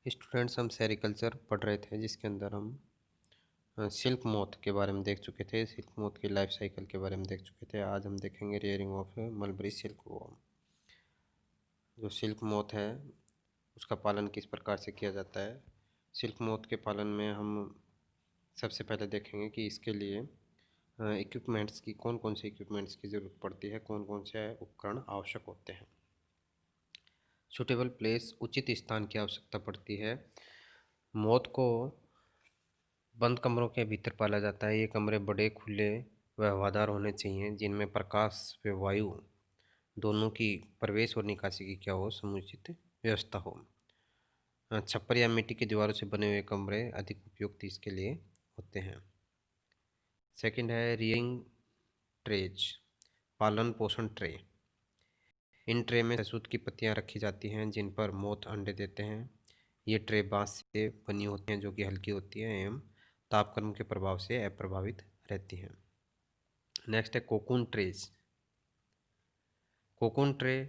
Students, हम sericulture पढ़ रहे थे जिसके अंदर हम सिल्क मोथ के बारे में देख चुके थे। सिल्क मोथ की लाइफ साइकिल के बारे में देख चुके थे। आज हम देखेंगे rearing of mulberry silk worm. जो सिल्क मोथ है उसका पालन किस प्रकार से किया जाता है। सिल्क मोथ के पालन में हम सबसे पहले देखेंगे कि इसके लिए इक्विपमेंट्स की कौन कौन से इक्विपमेंट्स की ज़रूरत पड़ती है, कौन कौन से उपकरण आवश्यक होते हैं। सूटेबल प्लेस, उचित स्थान की आवश्यकता पड़ती है। मोथ को बंद कमरों के भीतर पाला जाता है। ये कमरे बड़े, खुले व हवादार होने चाहिए, जिनमें प्रकाश व वायु दोनों की प्रवेश और निकासी की क्या हो, समुचित व्यवस्था हो। छप्पर या मिट्टी की दीवारों से बने हुए कमरे अधिक उपयुक्त इसके लिए होते हैं। सेकंड है रियरिंग ट्रेज, पालन पोषण ट्रे। इन ट्रे में सहसूत की पत्तियां रखी जाती हैं जिन पर मोथ अंडे देते हैं। ये ट्रे बांस से बनी होती हैं जो कि हल्की होती है एवं तापक्रम के प्रभाव से अप्रभावित रहती हैं। नेक्स्ट है cocoon trays. Cocoon tray,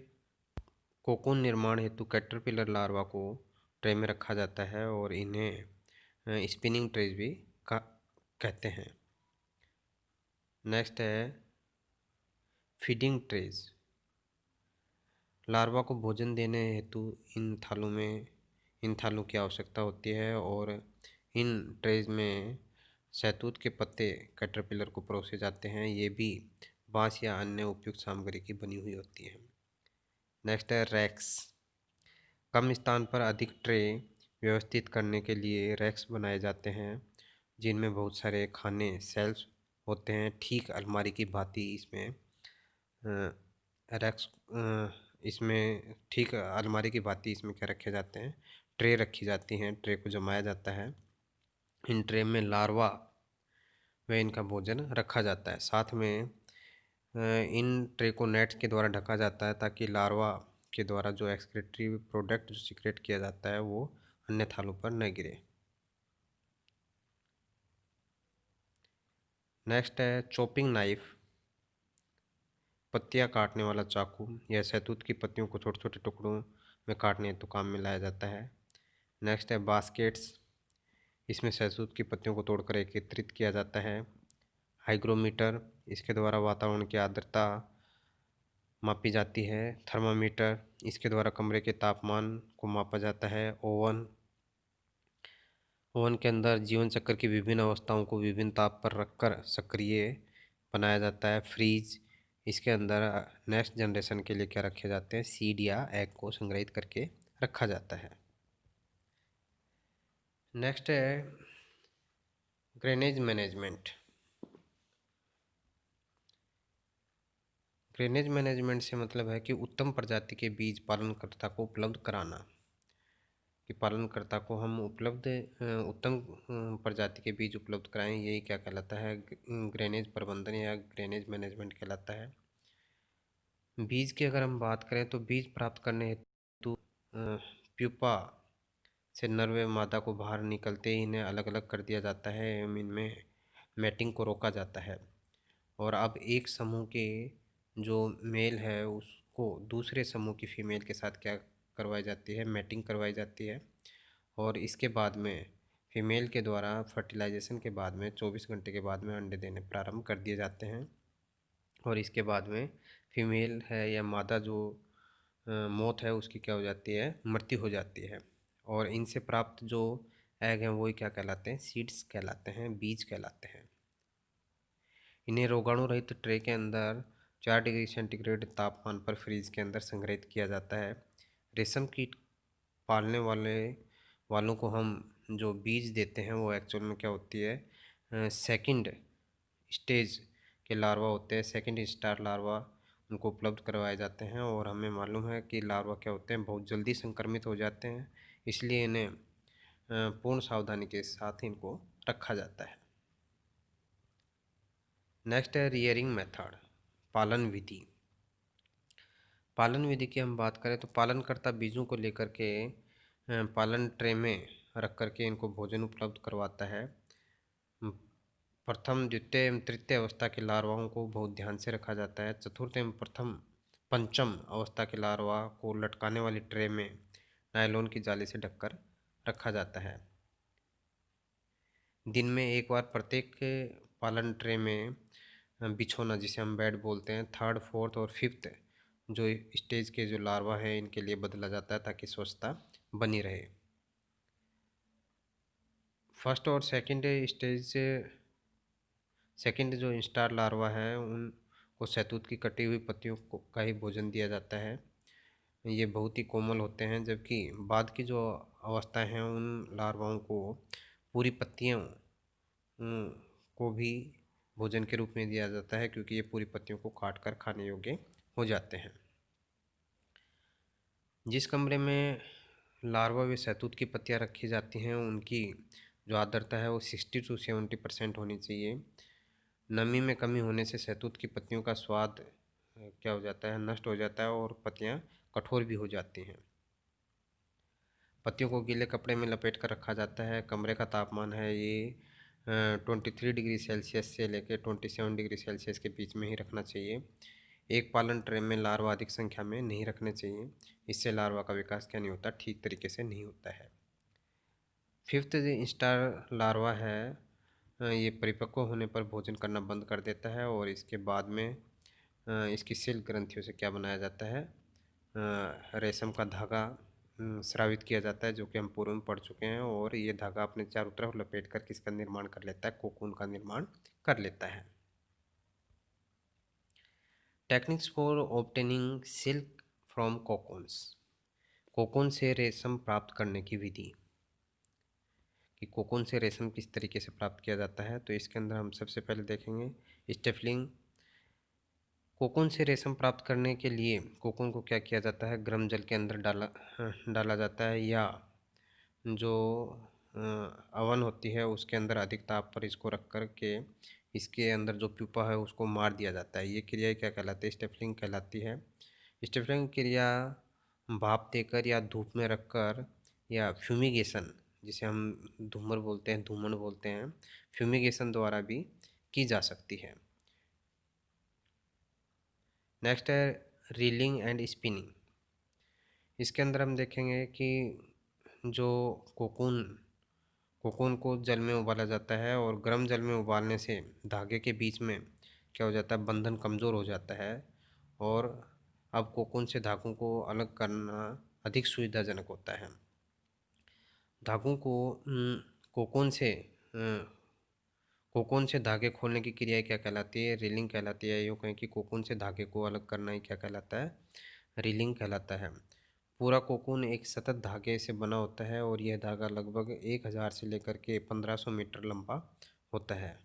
cocoon निर्माण हेतु कैटरपिलर लार्वा को ट्रे में रखा जाता है और इन्हें स्पिनिंग ट्रेज भी कहते हैं। नेक्स्ट है फीडिंग ट्रेज। लार्वा को भोजन देने हेतु इन थालों की आवश्यकता होती है और इन ट्रेज में शहतूत के पत्ते कैटरपिलर को परोसे जाते हैं। ये भी बांस या अन्य उपयुक्त सामग्री की बनी हुई होती है। नेक्स्ट है रैक्स। कम स्थान पर अधिक ट्रे व्यवस्थित करने के लिए रैक्स बनाए जाते हैं जिनमें बहुत सारे खाने शेल्फ होते हैं। ठीक अलमारी की भांति रैक्स इसमें ठीक अलमारी की भांति इसमें क्या रखे जाते हैं, ट्रे रखी जाती हैं। ट्रे को जमाया जाता है। इन ट्रे में लार्वा व इनका भोजन रखा जाता है। साथ में इन ट्रे को नेट के द्वारा ढका जाता है ताकि लार्वा के द्वारा जो एक्सक्रीटरी प्रोडक्ट जो सीक्रेट किया जाता है वो अन्य थालों पर न गिरे। नेक्स्ट है चॉपिंग नाइफ, पत्तियां काटने वाला चाकू। यह शहतूत की पत्तियों को छोटे छोटे टुकड़ों में काटने हेतु काम में लाया जाता है। नेक्स्ट है बास्केट्स, इसमें शहतूत की पत्तियों को तोड़कर एकत्रित किया जाता है। हाइग्रोमीटर, इसके द्वारा वातावरण की आर्द्रता मापी जाती है। थर्मामीटर, इसके द्वारा कमरे के तापमान को मापा जाता है। ओवन, ओवन के अंदर जीवन चक्र की विभिन्न अवस्थाओं को विभिन्न ताप पर रखकर सक्रिय बनाया जाता है। फ्रीज, इसके अंदर नेक्स्ट जनरेशन के लिए क्या रखे जाते हैं, सीड या एग को संग्रहित करके रखा जाता है। नेक्स्ट है ग्रेनेज मैनेजमेंट। ग्रेनेज मैनेजमेंट से मतलब है कि उत्तम प्रजाति के बीज पालनकर्ता को उपलब्ध कराना। कि पालनकर्ता को हम उत्तम प्रजाति के बीज उपलब्ध कराएं, यही क्या कहलाता है, ग्रेनेज प्रबंधन या ग्रेनेज मैनेजमेंट कहलाता है। बीज की अगर हम बात करें तो बीज प्राप्त करने हेतु प्यूपा से नर व मादा को बाहर निकलते ही इन्हें अलग अलग कर दिया जाता है एवं इनमें मैटिंग को रोका जाता है। और अब एक समूह के जो मेल है उसको दूसरे समूह की फीमेल के साथ क्या करवाई जाती है, मैटिंग करवाई जाती है। और इसके बाद में फीमेल के द्वारा फर्टिलाइजेशन के बाद में 24 घंटे के बाद में अंडे देने प्रारंभ कर दिए जाते हैं। और इसके बाद में फीमेल है या मादा जो मोथ है उसकी क्या हो जाती है, मृत्यु हो जाती है। और इनसे प्राप्त जो एग हैं वही क्या कहलाते हैं, सीड्स कहलाते हैं, बीज कहलाते हैं। इन्हें रोगाणु रहित ट्रे के अंदर 4 डिग्री सेंटीग्रेड तापमान पर फ्रीज के अंदर संग्रहित किया जाता है। रेशम कीट पालने वालों को हम जो बीज देते हैं वो एक्चुअल में क्या होती है, सेकंड स्टेज के लार्वा होते हैं, सेकंड स्टार लार्वा उनको उपलब्ध करवाए जाते हैं। और हमें मालूम है कि लार्वा क्या होते हैं, बहुत जल्दी संक्रमित हो जाते हैं, इसलिए इन्हें पूर्ण सावधानी के साथ इनको रखा जाता है। नेक्स्ट है रियरिंग मेथड, पालन विधि। पालन विधि की हम बात करें तो पालनकर्ता बीजों को लेकर के पालन ट्रे में रख करके इनको भोजन उपलब्ध करवाता है। प्रथम, द्वितीय एवं तृतीय अवस्था के लार्वाओं को बहुत ध्यान से रखा जाता है। चतुर्थ एवं पंचम अवस्था के लार्वा को लटकाने वाली ट्रे में नायलॉन की जाली से ढककर रखा जाता है। दिन में एक बार प्रत्येक पालन ट्रे में बिछौना, जिसे हम बेड बोलते हैं, थर्ड, फोर्थ और फिफ्थ जो स्टेज के जो लार्वा है इनके लिए बदला जाता है ताकि स्वच्छता बनी रहे। फर्स्ट और सेकंड स्टेज से सेकंड जो इंस्टार लार्वा है उनको शहतूत की कटी हुई पत्तियों को का ही भोजन दिया जाता है। ये बहुत ही कोमल होते हैं, जबकि बाद की जो अवस्थाएं हैं उन लार्वाओं को पूरी पत्तियों को भी भोजन के रूप में दिया जाता है, क्योंकि ये पूरी पत्तियों को काट कर खाने योग्य हो जाते हैं। जिस कमरे में लार्वा व शहतूत की पत्तियां रखी जाती हैं उनकी जो आर्द्रता है वो 60 to 70% होनी चाहिए। नमी में कमी होने से शहतूत की पत्तियों का स्वाद क्या हो जाता है, नष्ट हो जाता है और पत्तियां कठोर भी हो जाती हैं। पत्तियों को गीले कपड़े में लपेट कर रखा जाता है। कमरे का तापमान है ये 23 डिग्री सेल्सियस से लेकर 27 डिग्री सेल्सियस के बीच में ही रखना चाहिए। एक पालन ट्रे में लार्वा अधिक संख्या में नहीं रखने चाहिए, इससे लार्वा का विकास क्या नहीं होता, ठीक तरीके से नहीं होता है। फिफ्थ स्टार लार्वा है, ये परिपक्व होने पर भोजन करना बंद कर देता है और इसके बाद में इसकी सिल्क ग्रंथियों से क्या बनाया जाता है, रेशम का धागा स्रावित किया जाता है, जो कि हम पूर्व में पढ़ चुके हैं। और ये धागा अपने चारों तरफ लपेट कर किसका निर्माण कर लेता है, कोकून का निर्माण कर लेता है। Techniques for obtaining silk from cocoons. Cocoon से रेशम प्राप्त करने की विधि, कि कोकून से रेशम किस तरीके से प्राप्त किया जाता है। तो इसके अंदर हम सबसे पहले देखेंगे स्टेफलिंग। कोकून से रेशम प्राप्त करने के लिए कोकून को क्या किया जाता है, गर्म जल के अंदर डाला जाता है, या जो अवन होती है उसके अंदर अधिक ताप पर इसको रख कर के इसके अंदर जो प्यूपा है उसको मार दिया जाता है। ये क्रिया क्या कहलाती है, स्टेफलिंग कहलाती है। स्टेफलिंग क्रिया भाप देकर या धूप में रखकर या फ्यूमिगेशन, जिसे हम धूमर बोलते हैं, धूमन बोलते हैं, फ्यूमिगेशन द्वारा भी की जा सकती है। नेक्स्ट है रीलिंग एंड स्पिनिंग। इसके अंदर हम देखेंगे कि जो कोकून कोकून को जल में उबाला जाता है और गर्म जल में उबालने से धागे के बीच में क्या हो जाता है, बंधन कमज़ोर हो जाता है और अब कोकून से धागों को अलग करना अधिक सुविधाजनक होता है। धागों को कोकून से कोकून से धागे खोलने की क्रिया क्या कहलाती है, रीलिंग कहलाती है। यूँ कहें कि कोकून से धागे को अलग करना ही क्या कहलाता है, रीलिंग कहलाता है। पूरा कोकून एक सतत धागे से बना होता है और यह धागा लगभग 1000 से लेकर के 1500 मीटर लंबा होता है।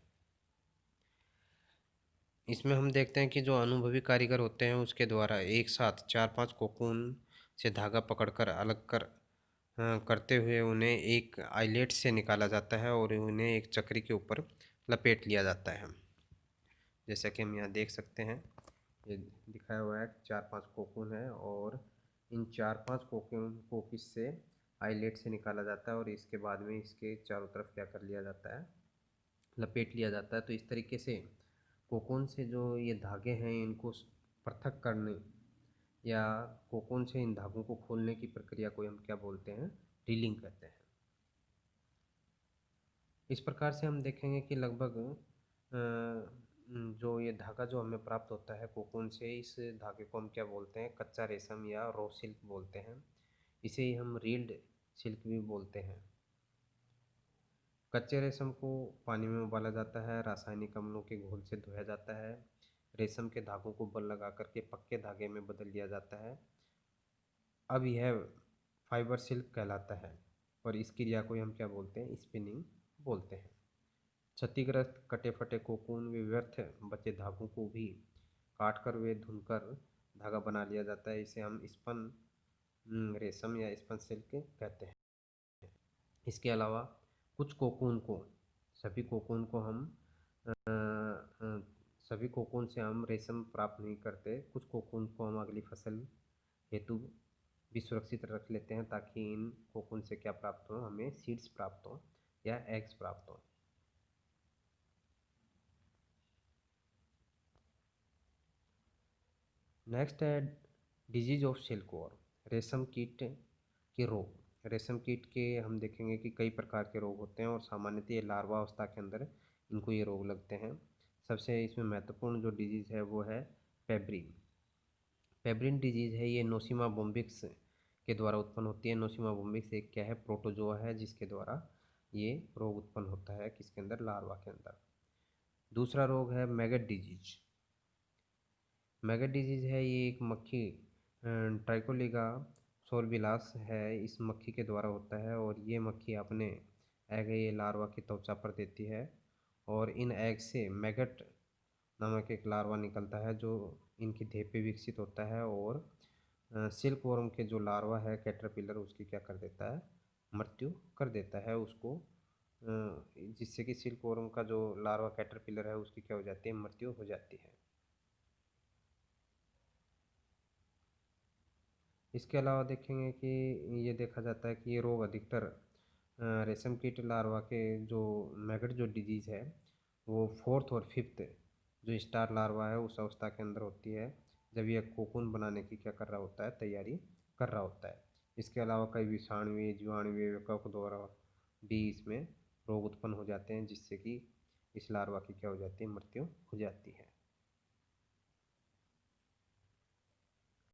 इसमें हम देखते हैं कि जो अनुभवी कारीगर होते हैं उसके द्वारा एक साथ 4-5 कोकून से धागा पकड़कर अलग करते हुए उन्हें एक आइलेट से निकाला जाता है और उन्हें एक चक्री के ऊपर लपेट लिया जाता है। जैसा कि हम यहाँ देख सकते हैं, ये दिखाया हुआ है 4-5 कोकून है और इन 4-5 कोकून को किससे, आइलेट से निकाला जाता है और इसके बाद में इसके चारों तरफ क्या कर लिया जाता है, लपेट लिया जाता है। तो इस तरीके से कोकून से जो ये धागे हैं इनको पृथक करने या कोकून से इन धागों को खोलने की प्रक्रिया को हम क्या बोलते हैं, रीलिंग कहते हैं। इस प्रकार से हम देखेंगे कि लगभग जो ये धागा जो हमें प्राप्त होता है कोकून से, इस धागे को हम क्या बोलते हैं, कच्चा रेशम या रॉ सिल्क बोलते हैं। इसे ही हम रील्ड सिल्क भी बोलते हैं। कच्चे रेशम को पानी में उबाला जाता है, रासायनिक अम्लों के घोल से धोया जाता है, रेशम के धागों को बल लगा करके पक्के धागे में बदल दिया जाता है। अब यह फाइबर सिल्क कहलाता है और इस क्रिया को हम क्या बोलते हैं, स्पिनिंग बोलते हैं। क्षतिग्रस्त कटे फटे कोकून व व्यर्थ बचे धागों को भी काट कर वे धुनकर धागा बना लिया जाता है। इसे हम स्पन रेशम या स्पन सिल्क कहते हैं। इसके अलावा कुछ कोकून को सभी कोकून को हम सभी कोकून से हम रेशम प्राप्त नहीं करते। कुछ कोकून को हम अगली फसल हेतु भी सुरक्षित रख लेते हैं ताकि इन कोकून से क्या प्राप्त हो, हमें सीड्स प्राप्त हो या एग्स प्राप्त हो। नेक्स्ट है डिजीज ऑफ सिल्कवॉर्म, रेशम कीट के रोग। रेशम कीट के हम देखेंगे कि कई प्रकार के रोग होते हैं और सामान्यतः ये लार्वा अवस्था के अंदर इनको ये रोग लगते हैं। सबसे इसमें महत्वपूर्ण जो डिजीज़ है वो है पेब्रिन। पेब्रिन डिजीज़ है ये नोसिमा बोम्बिक्स के द्वारा उत्पन्न होती है। नोसिमा बोम्बिक्स एक क्या है, प्रोटोजोआ है जिसके द्वारा ये रोग उत्पन्न होता है किसके अंदर, लार्वा के अंदर। दूसरा रोग है मैगट डिजीज। मैगट डिजीज़ है ये एक मक्खी ट्राइकोलिगा सोरबिलास है, इस मक्खी के द्वारा होता है और ये मक्खी अपने एग ये लार्वा की त्वचा पर देती है और इन एग से मैगट नामक एक लार्वा निकलता है जो इनकी देह पे विकसित होता है और सिल्क वर्म के जो लार्वा है कैटरपिलर उसकी क्या कर देता है, मृत्यु कर देता है उसको, जिससे कि सिल्क वर्म का जो लार्वा कैटरपिलर है उसकी क्या हो जाती है, मृत्यु हो जाती है। इसके अलावा देखेंगे कि ये देखा जाता है कि ये रोग अधिकतर रेशम कीट लार्वा के जो मैगट जो डिजीज़ है वो फोर्थ और फिफ्थ जो स्टार लार्वा है उस अवस्था के अंदर होती है, जब यह कोकून बनाने की क्या कर रहा होता है, तैयारी कर रहा होता है। इसके अलावा कई विषाणुवीय जीवाणुवीय वयस्कों के द्वारा भी इसमें रोग उत्पन्न हो जाते हैं जिससे कि इस लार्वा की क्या हो जाती है, मृत्यु हो जाती है।